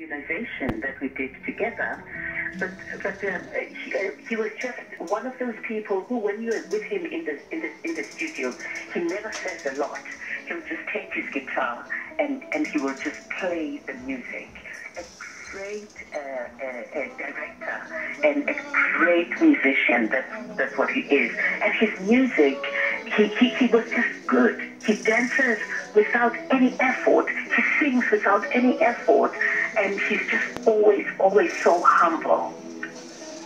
organization that we did together. But he was just one of those people who, when you were with him in the studio, he never says a lot. He would just take his guitar and he would just play the music. A great director and a great musician. That's what he is. And his music, he was just good. He dances without any effort. He sings without any effort. And he's just always so humble.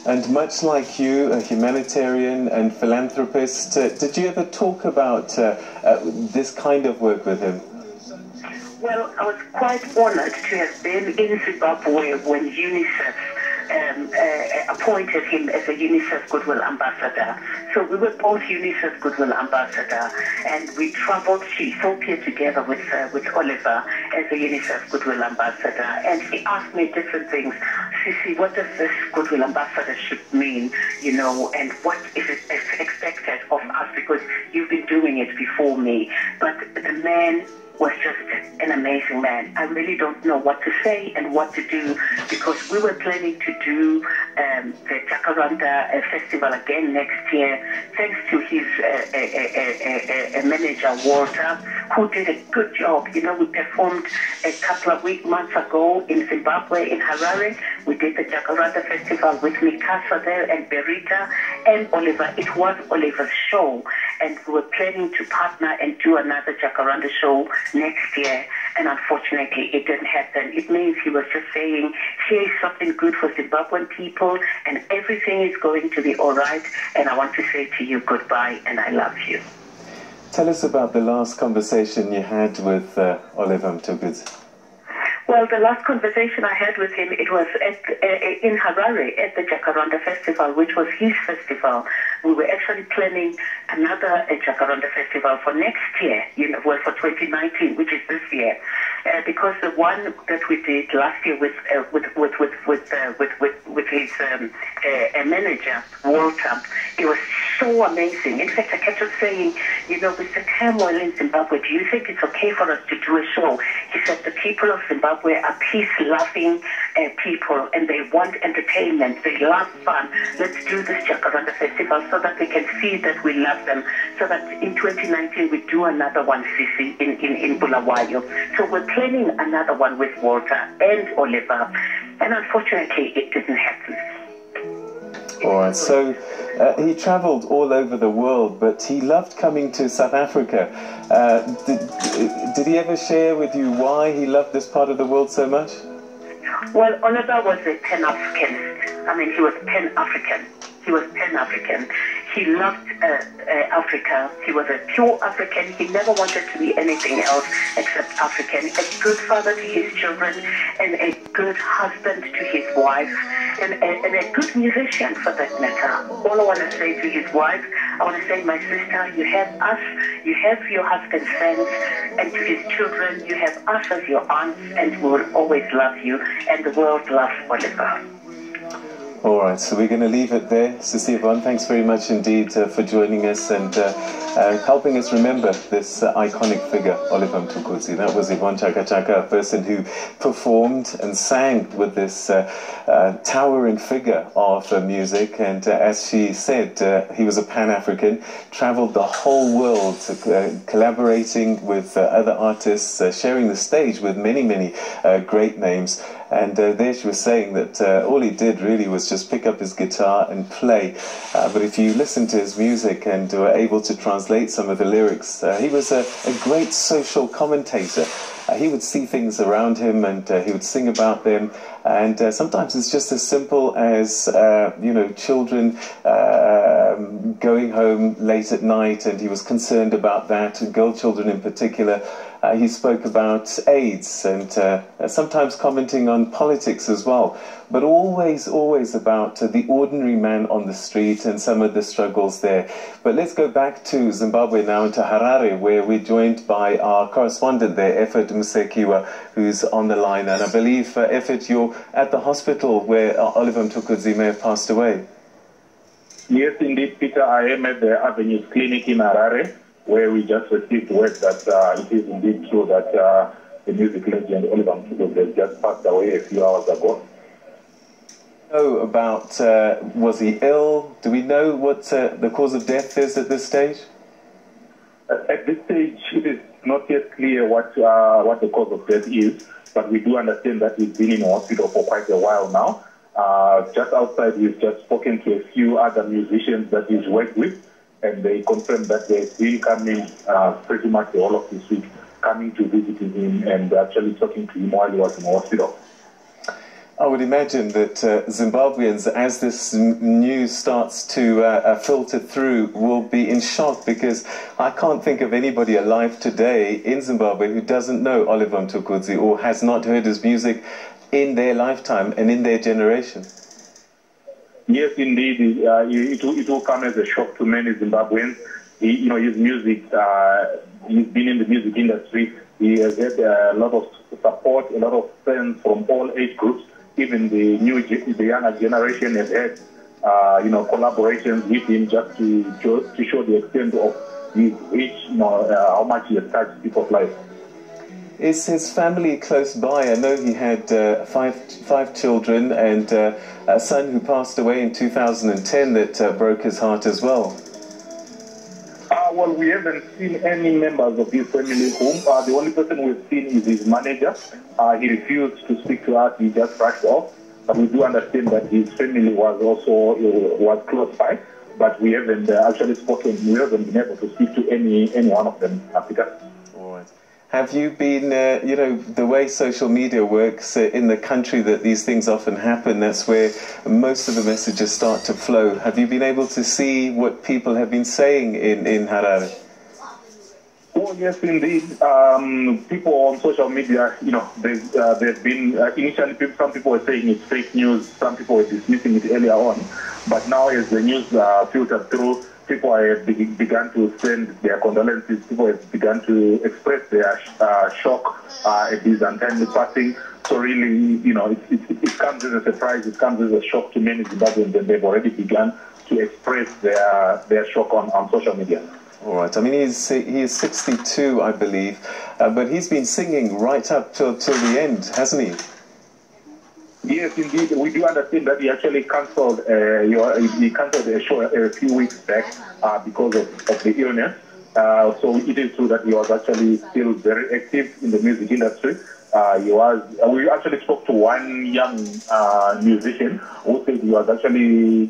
And much like you, a humanitarian and philanthropist, did you ever talk about this kind of work with him? Well, I was quite honored to have been in Zimbabwe when UNICEF appointed him as a UNICEF Goodwill Ambassador. So we were both UNICEF Goodwill Ambassador, and we traveled to Ethiopia together with Oliver as a UNICEF Goodwill Ambassador. And he asked me different things. Sisi, what does this Goodwill Ambassadorship mean, you know, and what is expected of us, because you've been doing it before me. But the man was just an amazing man. I really don't know what to say and what to do, because we were planning to do the Jacaranda Festival again next year, thanks to his manager, Walter, who did a good job. You know, we performed a couple of months ago in Zimbabwe, in Harare. We did the Jacaranda Festival with Mikasa there and Berita and Oliver. It was Oliver's show, and we were planning to partner and do another Jacaranda show next year, and unfortunately it didn't happen. It means he was just saying, here is something good for Zimbabwean people, and everything is going to be all right, and I want to say to you goodbye, and I love you. Tell us about the last conversation you had with Oliver Mtukudzi. Well, the last conversation I had with him, it was in Harare at the Jacaranda Festival, which was his festival. We were actually planning another Jacaranda Festival for next year, you know, well, for 2019, which is this year, because the one that we did last year with his manager, Walter, it was so amazing. In fact, I kept on saying, you know, with the turmoil in Zimbabwe, do you think it's okay for us to do a show? He said the people of Zimbabwe are peace-loving people, and they want entertainment. They love fun. Let's do this Jacaranda Festival so that they can see that we love them, so that in 2019 we do another one, Sisi, in Bulawayo. So we're planning another one with Walter and Oliver, and unfortunately it didn't happen. All right, so he traveled all over the world, but he loved coming to South Africa. Did he ever share with you why he loved this part of the world so much? Well, Oliver was a Pan-Africanist. I mean, he was Pan-African. He was Pan-African. He loved Africa. He was a pure African. He never wanted to be anything else except African. A good father to his children, and a good husband to his wife, and a good musician for that matter. All I want to say to his wife, I want to say, my sister, you have us, you have your husband's friends, and to his children, you have us as your aunts, and we will always love you, and the world loves Oliver. All right, so we're going to leave it there. Sisi Yvonne, thanks very much indeed for joining us and helping us remember this iconic figure, Oliver Mtukudzi. That was Yvonne Chaka Chaka, a person who performed and sang with this towering figure of music. And as she said, he was a Pan-African, traveled the whole world, collaborating with other artists, sharing the stage with many, many great names. And there she was saying that all he did really was just pick up his guitar and play. But if you listen to his music and were able to translate some of the lyrics, he was a great social commentator. He would see things around him and he would sing about them. And sometimes it's just as simple as, you know, children going home late at night, and he was concerned about that, and girl children in particular. He spoke about AIDS and sometimes commenting on politics as well, but always about the ordinary man on the street and some of the struggles there. But let's go back to Zimbabwe now, to Harare, where we're joined by our correspondent there, Effort Musekiwa, who's on the line. And I believe, Effort, you're at the hospital where Oliver Mtukudzi may have passed away. Yes, indeed, Peter. I am at the Avenues Clinic in Harare, where we just received word that it is indeed true that the music legend Oliver Mtukudzi just passed away a few hours ago. About, was he ill? Do we know what the cause of death is at this stage? At this stage, it is not yet clear what the cause of death is, but we do understand that he's been in hospital for quite a while now. Just outside, we've just spoken to a few other musicians that he's worked with, and they confirmed that they've been coming pretty much the whole of this week, coming to visit him and actually talking to him while he was in hospital. I would imagine that Zimbabweans, as this news starts to filter through, will be in shock, because I can't think of anybody alive today in Zimbabwe who doesn't know Oliver Mtukudzi or has not heard his music in their lifetime and in their generation. Yes, indeed. It will come as a shock to many Zimbabweans. His music, he's been in the music industry. He has had a lot of support, a lot of fans from all age groups. Even the younger generation has had, collaborations with him just to show the extent of his reach, how much he has touched people's lives. Is his family close by? I know he had five children and a son who passed away in 2010 that broke his heart as well. Well, we haven't seen any members of his family home. The only person we've seen is his manager. He refused to speak to us. He just rushed off. But we do understand that his family was close by, but we haven't actually spoken. We haven't been able to speak to any one of them, Africa. All right. Have you been, the way social media works in the country that these things often happen, that's where most of the messages start to flow. Have you been able to see what people have been saying in Harare? Oh, yes, indeed. People on social media, there's been, initially some people were saying it's fake news, some people were dismissing it earlier on. But now as the news filtered through, people have begun to send their condolences. People have begun to express their shock at his untimely passing. So really, it comes as a surprise. It comes as a shock to many Zimbabweans, and they've already begun to express their shock on social media. All right. I mean, he is 62, I believe, but he's been singing right up till the end, hasn't he? Yes, indeed. We do understand that he actually cancelled a show a few weeks back because of the illness. So it is true that he was actually still very active in the music industry. We actually spoke to one young musician who said he was actually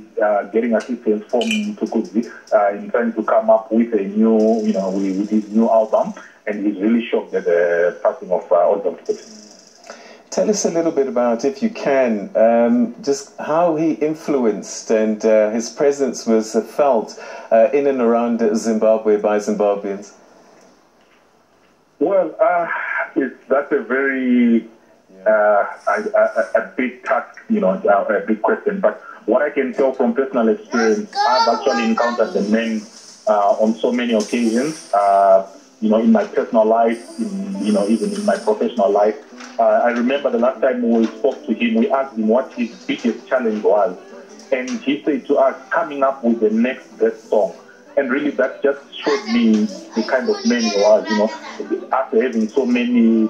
getting assistance from Mtukudzi in trying to come up with a new, with his new album, and he's really shocked at the passing of Oliver Mtukudzi. Tell us a little bit about, if you can, just how he influenced and his presence was felt in and around Zimbabwe by Zimbabweans. Well, that's a very a big task, a big question. But what I can tell from personal experience, I've actually encountered the man on so many occasions. In my personal life, even in my professional life. I remember the last time we spoke to him, we asked him what his biggest challenge was. And he said to us, coming up with the next best song. And really that just showed me the kind of man he was, after having so many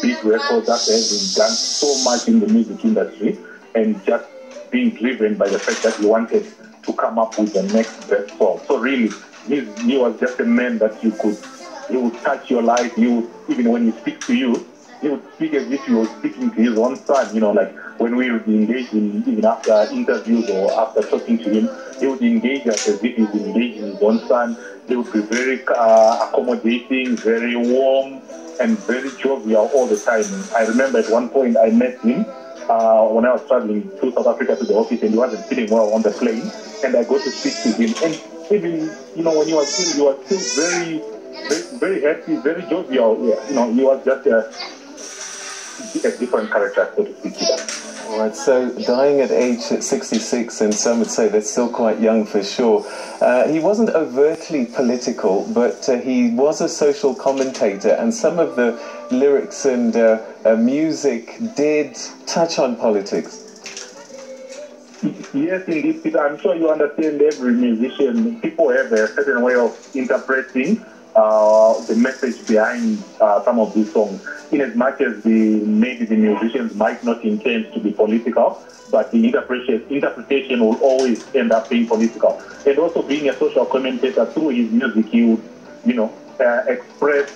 big records, after having done so much in the music industry, and just being driven by the fact that he wanted to come up with the next best song. So really, he was just a man that he would touch your life. Even when he speaks to you, he would speak as if he was speaking to his own son, like when we would engage in, even after interviews or after talking to him, he would engage us as if he's engaging his own son. He would be very accommodating, very warm, and very jovial all the time. I remember at one point I met him when I was traveling to South Africa to the office, and he wasn't feeling well on the plane, and I got to speak to him. And even, when he was ill, he was still very, very, very happy, very jovial. He was just a different character, so to speak. All right, so dying at age 66, and some would say that's still quite young for sure. He wasn't overtly political, but he was a social commentator, and some of the lyrics and music did touch on politics. Yes, indeed, Peter. I'm sure you understand every musician. People have a certain way of interpreting the message behind some of these songs, in as much as maybe the musicians might not intend to be political, but the interpretation will always end up being political. And also being a social commentator, through his music, he would, express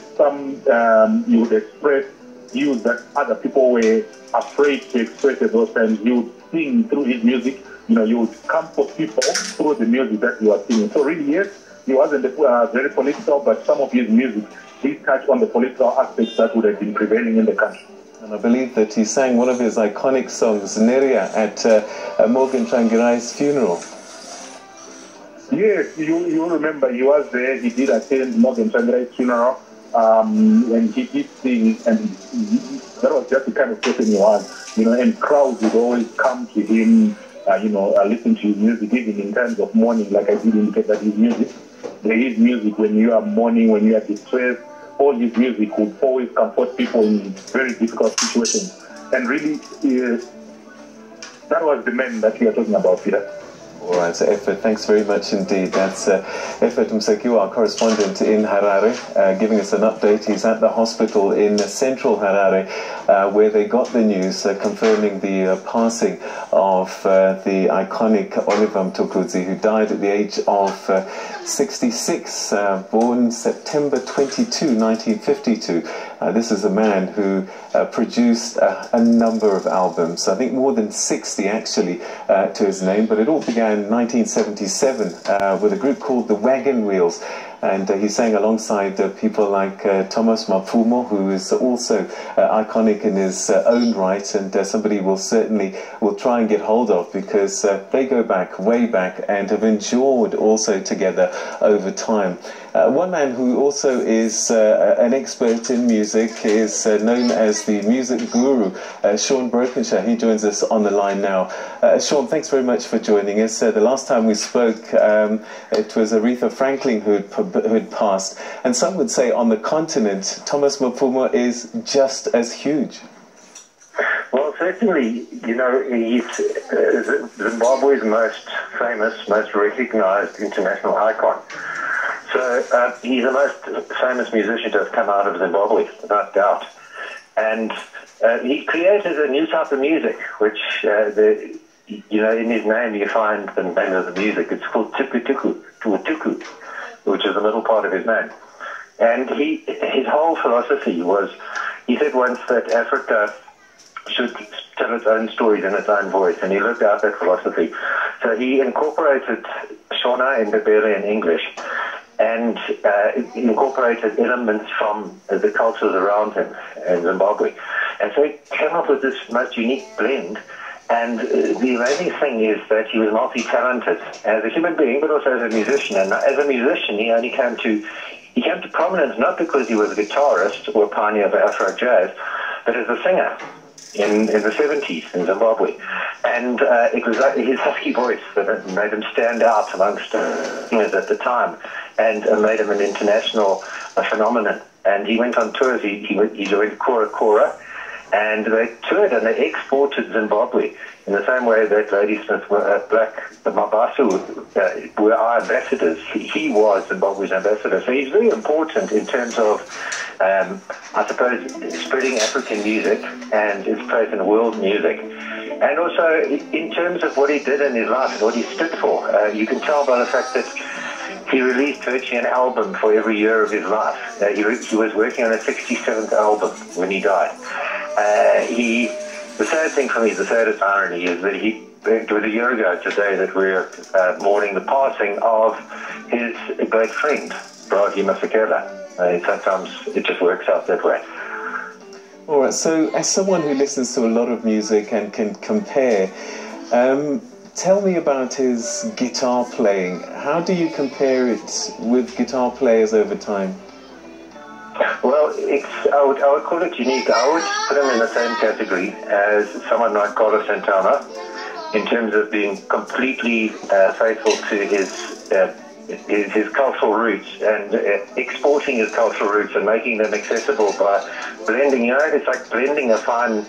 he would express views that other people were afraid to express at those times. He would sing through his music, he would comfort people through the music that he was singing. So really, yes, he wasn't very political, but some of his music did touch on the political aspects that would have been prevailing in the country. And I believe that he sang one of his iconic songs, Neria, at Morgan Tsvangirai's funeral. Yes, you remember he was there. He did attend Morgan Tsvangirai's funeral, and he did sing, and that was just the kind of person he was, and crowds would always come to him, listen to his music, even in times of mourning, like I did indicate that his music, when you are mourning, when you are distressed, all his music would always comfort people in very difficult situations. And really, that was the man that we are talking about, Peter. All right, so Effort, thanks very much indeed. That's Effort Msekiwa, our correspondent in Harare, giving us an update. He's at the hospital in central Harare, where they got the news confirming the passing of the iconic Oliver Mtukudzi, who died at the age of 66, born September 22, 1952. This is a man who produced a number of albums, I think more than 60 actually to his name, but it all began in 1977 with a group called the Wagon Wheels, and he sang alongside people like Thomas Mapfumo, who is also iconic in his own right, and somebody will try and get hold of, because they go back, way back, and have endured also together over time. One man who also is an expert in music is known as the music guru, Sean Brokenshire. He joins us on the line now. Sean, thanks very much for joining us. The last time we spoke, it was Aretha Franklin who had passed, and some would say on the continent, Thomas Mapfumo is just as huge. Well, certainly, he's Zimbabwe's most famous, most recognized international icon. So he's the most famous musician to have come out of Zimbabwe, without doubt. And he created a new type of music, which, in his name you find the name of the music. It's called Tukutuku, which is the middle part of his name. And his whole philosophy was, he said once that Africa should tell its own stories in its own voice, and he lived out that philosophy. So he incorporated Shona and Ndebele in English, and incorporated elements from the cultures around him in Zimbabwe. And so he came up with this most unique blend. And the amazing thing is that he was multi-talented as a human being, but also as a musician. And as a musician, he only came to prominence not because he was a guitarist or a pioneer of Afro jazz, but as a singer in the 70s in Zimbabwe. And it was his husky voice that made him stand out amongst singers at the time, and made him an international phenomenon. And he went on tours. He joined Kora, and they toured and they exported Zimbabwe in the same way that Ladysmith Black Mabaso were our ambassadors. He was Zimbabwe's ambassador. So he's very important in terms of, I suppose, spreading African music and its place in world music. And also in terms of what he did in his life and what he stood for. You can tell by the fact that he released virtually an album for every year of his life. He was working on a 67th album when he died. The sad thing for me, the saddest irony, is that it was a year ago today that we're mourning the passing of his great friend, Bravi Masekela. Sometimes it just works out that way. All right, so as someone who listens to a lot of music and can compare, tell me about his guitar playing. How do you compare it with guitar players over time? Well, I would call it unique. I would put him in the same category as someone like Carlos Santana in terms of being completely faithful to his cultural roots and exporting his cultural roots and making them accessible by blending. It's like blending a fine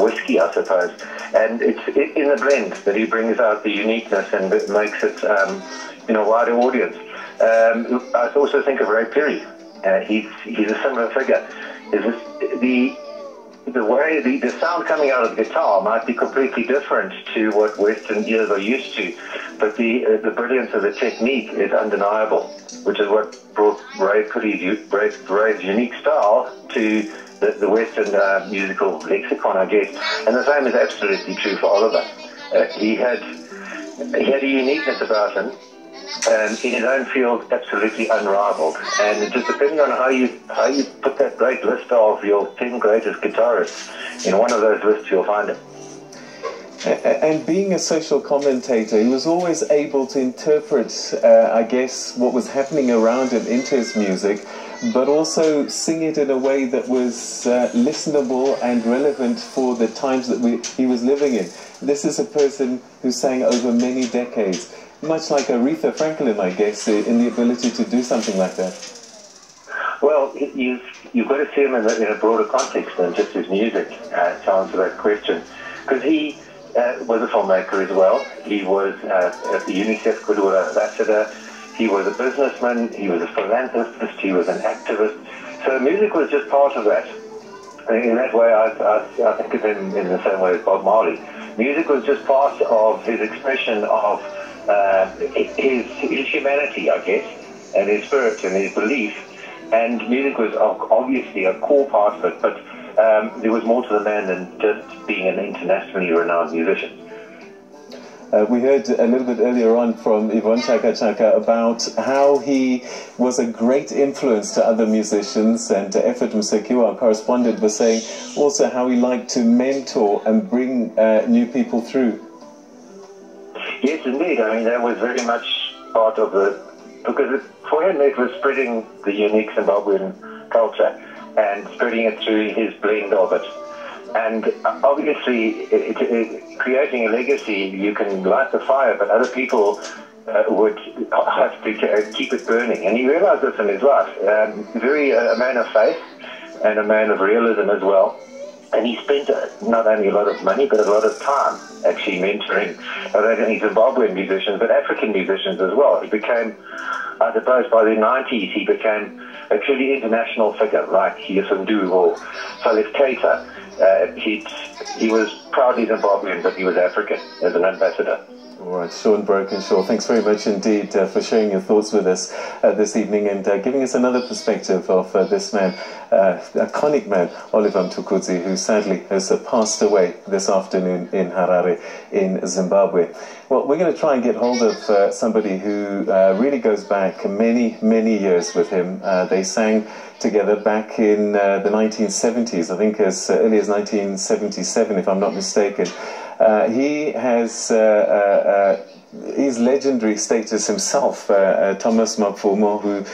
whiskey, I suppose. And it's in the blend that he brings out the uniqueness and makes it, wider audience. I also think of Ray Perry. He's a similar figure. The way the sound coming out of the guitar might be completely different to what Western ears are used to, but the brilliance of the technique is undeniable, which is what brought Ray's unique style to the Western musical lexicon, I guess. And the same is absolutely true for Oliver. He had a uniqueness about him, in his own field, absolutely unrivaled. And just depending on how you put that great list of your 10 greatest guitarists, in one of those lists you'll find him. And being a social commentator, he was always able to interpret, I guess, what was happening around him into his music, but also sing it in a way that was listenable and relevant for the times that he was living in. This is a person who sang over many decades, much like Aretha Franklin, I guess, in the ability to do something like that. Well, you've got to see him in a broader context than just his music, to answer that question. Because he was a filmmaker as well. He was the UNICEF Goodwill Ambassador. He was a businessman. He was a philanthropist. He was an activist. So music was just part of that. In that way, I think of him in the same way as Bob Marley. Music was just part of his expression of his humanity, I guess, and his spirit and his belief. And music was obviously a core part of it, but there was more to the man than just being an internationally renowned musician. We heard a little bit earlier on from Yvonne Chaka Chaka about how he was a great influence to other musicians, and Effort Msekiwa, our correspondent, was saying also how he liked to mentor and bring new people through. Yes, indeed. I mean, that was very much part of because for him it was spreading the unique Zimbabwean culture and spreading it through his blend of it. And obviously, creating a legacy, you can light the fire, but other people would have to keep it burning. And he realized this in his life. A man of faith and a man of realism as well. And he spent not only a lot of money, but a lot of time actually mentoring not only Zimbabwean musicians, but African musicians as well. He became, I suppose, by the 90s, he became a truly international figure, like Yusundu or Salif Keita. He was proudly Zimbabwean, but he was African as an ambassador. All right, Sean Brokenshaw, thanks very much indeed for sharing your thoughts with us this evening and giving us another perspective of this man, iconic man, Oliver Mtukudzi, who sadly has passed away this afternoon in Harare in Zimbabwe. Well, we're going to try and get hold of somebody who really goes back many, many years with him. They sang together back in the 1970s, I think as early as 1977, if I'm not mistaken. He has his legendary status himself, Thomas Mapfumo, who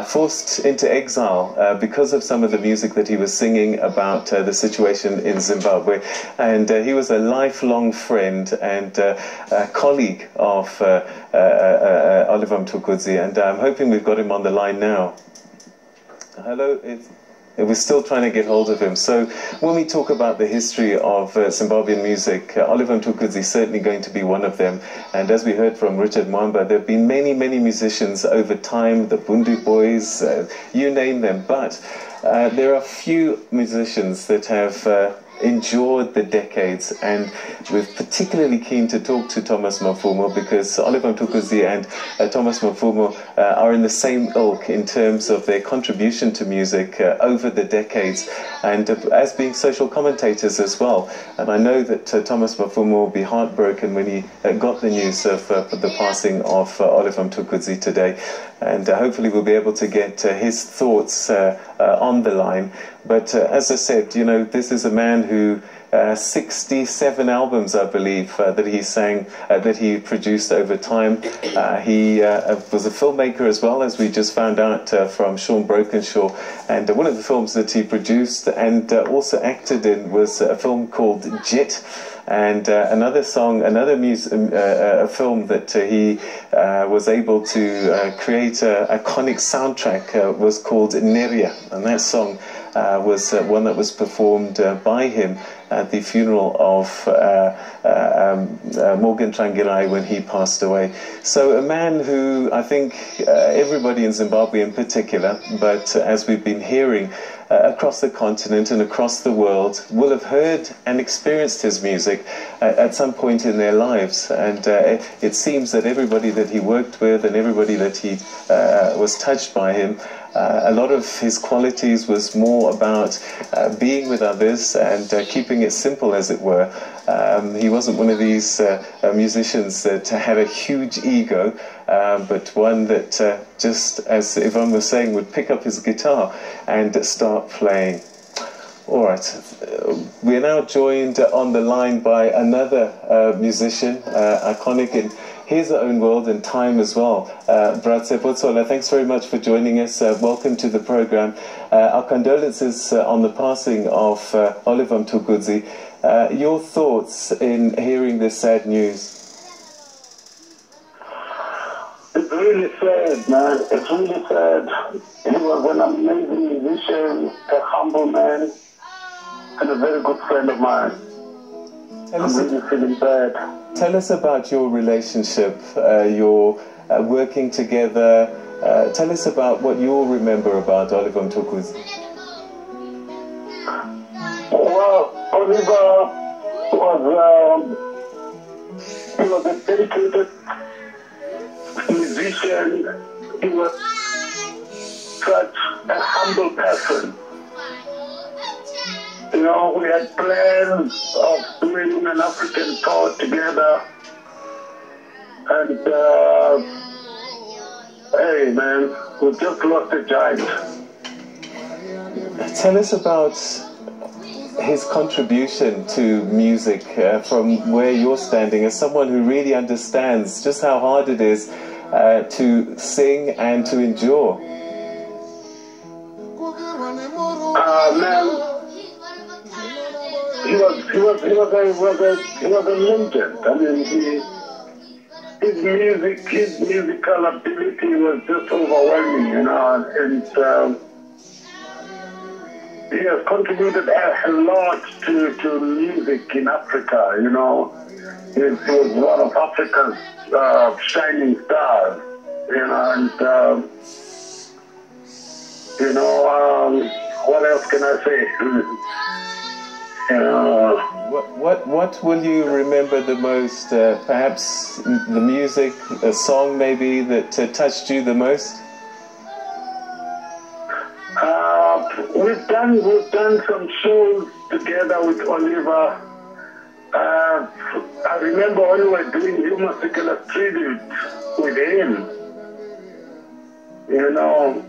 forced into exile because of some of the music that he was singing about the situation in Zimbabwe. And he was a lifelong friend and colleague of Oliver Mtukudzi, and I'm hoping we've got him on the line now. Hello, we're still trying to get hold of him. So when we talk about the history of Zimbabwean music, Oliver Mtukudzi is certainly going to be one of them. And as we heard from Richard Mwamba, there have been many, many musicians over time, the Bundu Boys, you name them. But there are few musicians that have endured the decades, and we're particularly keen to talk to Thomas Mapfumo because Oliver Mtukudzi and Thomas Mapfumo are in the same ilk in terms of their contribution to music over the decades, and as being social commentators as well. And I know that Thomas Mapfumo will be heartbroken when he got the news of the passing of Oliver Mtukudzi today, and hopefully we'll be able to get his thoughts on the line. But as I said, you know, this is a man who 67 albums, I believe, that he sang, that he produced over time. He was a filmmaker as well, as we just found out from Sean Brokenshaw. And one of the films that he produced and also acted in was a film called Jet. And another song, a film that he was able to create an iconic soundtrack was called Neria. And that song was one that was performed by him at the funeral of Morgan Trangirai when he passed away. So a man who I think everybody in Zimbabwe in particular, but as we've been hearing across the continent and across the world, will have heard and experienced his music at some point in their lives. And it seems that everybody that he worked with and everybody that he was touched by him, a lot of his qualities was more about being with others and keeping it simple, as it were. He wasn't one of these musicians that had a huge ego, but one that, just as Yvonne was saying, would pick up his guitar and start playing. All right, we are now joined on the line by another musician, iconic in his own world and time as well. Bratse Potsola, thanks very much for joining us. Welcome to the program. Our condolences on the passing of Oliver Mtukudzi. Your thoughts in hearing this sad news? It's really sad, man. It's really sad. He was an amazing musician, a humble man, and a very good friend of mine. I'm really feeling bad. Tell us about your relationship, your working together. Tell us about what you remember about Oliver Mtukudzi. Well, Oliver was a dedicated musician. He was such a humble person. You know, we had plans of doing an African tour together. And, hey man, we just lost a giant. Tell us about his contribution to music from where you're standing as someone who really understands just how hard it is to sing and to endure. Man, he was a legend. I mean, his musical ability was just overwhelming, you know, and he has contributed a lot to music in Africa, you know. He was one of Africa's shining stars, you know, and you know, what else can I say? What will you remember the most? Perhaps the music, a song maybe that touched you the most? We've done some shows together with Oliver. I remember when we were doing Human Secular tribute with him. You know,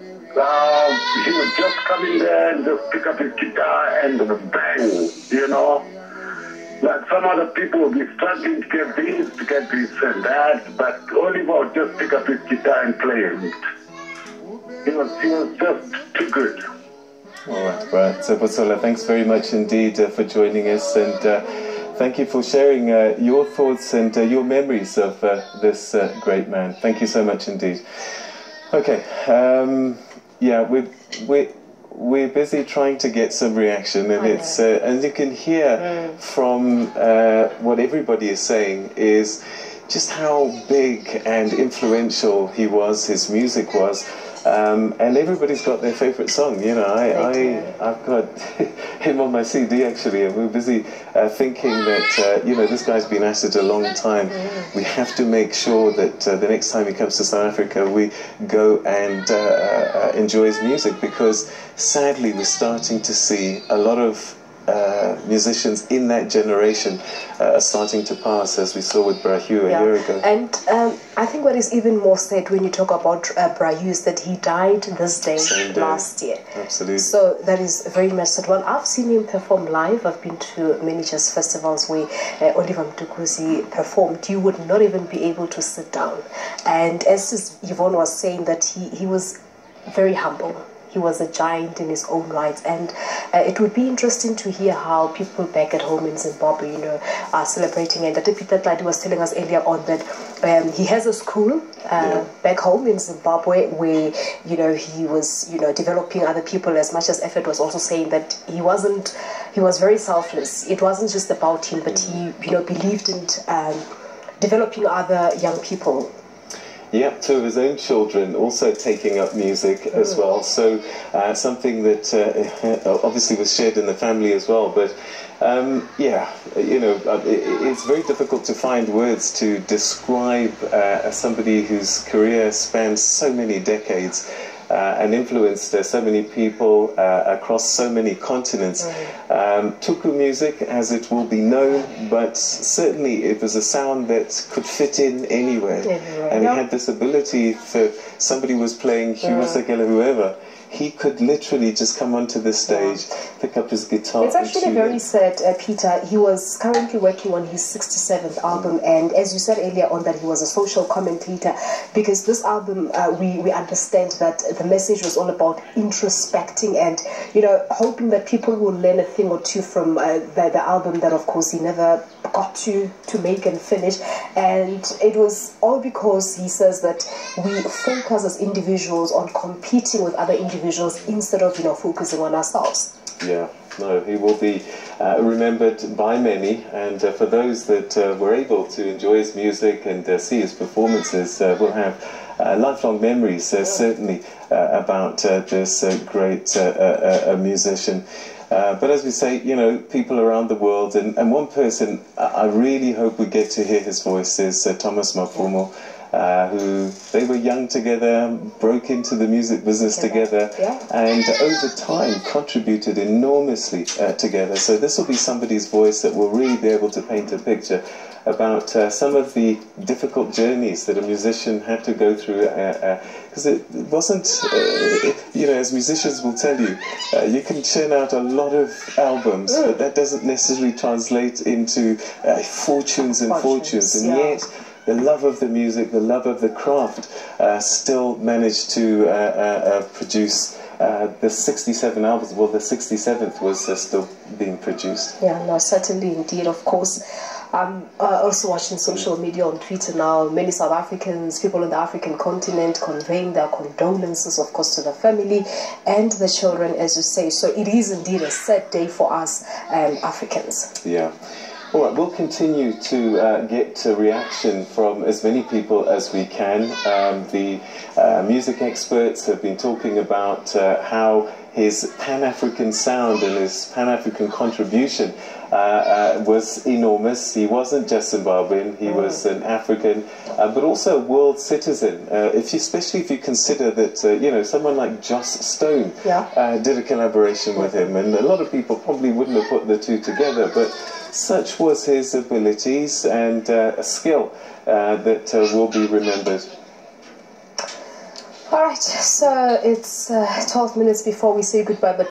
he would just come in there and just pick up his guitar and bang, you know. Like some other people would be struggling to get this and that, but Oliver would just pick up his guitar and play it. He was just too good. All right. So Potsola, thanks very much indeed for joining us, and thank you for sharing your thoughts and your memories of this great man. Thank you so much indeed. Okay, yeah, we're busy trying to get some reaction, and it's and you can hear from what everybody is saying is just how big and influential he was, his music was. And everybody's got their favourite song, you know. I've got him on my CD actually, and we're busy thinking that, you know, this guy's been at it a long time. We have to make sure that the next time he comes to South Africa, we go and enjoy his music, because sadly we're starting to see a lot of musicians in that generation are starting to pass, as we saw with Brahu a year ago. And I think what is even more sad when you talk about Brahu is that he died this day last year. Absolutely. So that is very much sad. Well, I've seen him perform live. I've been to many jazz festivals where Oliver Mtukudzi performed. You would not even be able to sit down. And as Yvonne was saying, that he was very humble. he was a giant in his own right. And it would be interesting to hear how people back at home in Zimbabwe, you know, are celebrating. And Peter Tladi was telling us earlier on that he has a school back home in Zimbabwe where, you know, he was, you know, developing other people as much as effort. Was also saying that he was very selfless. It wasn't just about him, but he, you know, believed in developing other young people. Yeah, two of his own children also taking up music as well. So something that obviously was shared in the family as well. But yeah, you know, it's very difficult to find words to describe somebody whose career spans so many decades. And influenced so many people across so many continents. Tuku music, as it will be known, but certainly it was a sound that could fit in anywhere. And he had this ability, for somebody was playing Humasakela, whoever, he could literally just come onto the stage, pick up his guitar. It's actually very sad, Peter. He was currently working on his 67th album, and as you said earlier on, that he was a social commentator, because this album, we understand that the message was all about introspecting and, you know, hoping that people will learn a thing or two from the album that, of course, he never got to make and finish. And it was all because he says that we focus as individuals on competing with other individuals instead of, you know, focusing on ourselves. Yeah, no, he will be remembered by many, and for those that were able to enjoy his music and see his performances will have lifelong memories, certainly, about this great musician. But as we say, you know, people around the world, and one person I really hope we get to hear his voice is Thomas Mafumo, who they were young together, broke into the music business together, and over time contributed enormously together. So this will be somebody's voice that will really be able to paint a picture about some of the difficult journeys that a musician had to go through, because it wasn't, you know, as musicians will tell you, you can churn out a lot of albums, but that doesn't necessarily translate into fortunes and fortunes, and yet the love of the music, the love of the craft, still managed to produce the 67 albums. Well, the 67th was still being produced. Yeah, no, certainly indeed, of course. I'm also watching social media on Twitter now. Many South Africans, people on the African continent, conveying their condolences, of course, to the family and the children, as you say. So it is indeed a sad day for us Africans. Yeah. All right, we'll continue to get a reaction from as many people as we can. The music experts have been talking about how his Pan-African sound and his Pan-African contribution was enormous. He wasn't just Zimbabwean, he was an African, but also a world citizen. Especially if you consider that, you know, someone like Joss Stone did a collaboration with him, and a lot of people probably wouldn't have put the two together, but such was his abilities and a skill that will be remembered. All right, so it's 12 minutes before we say goodbye, but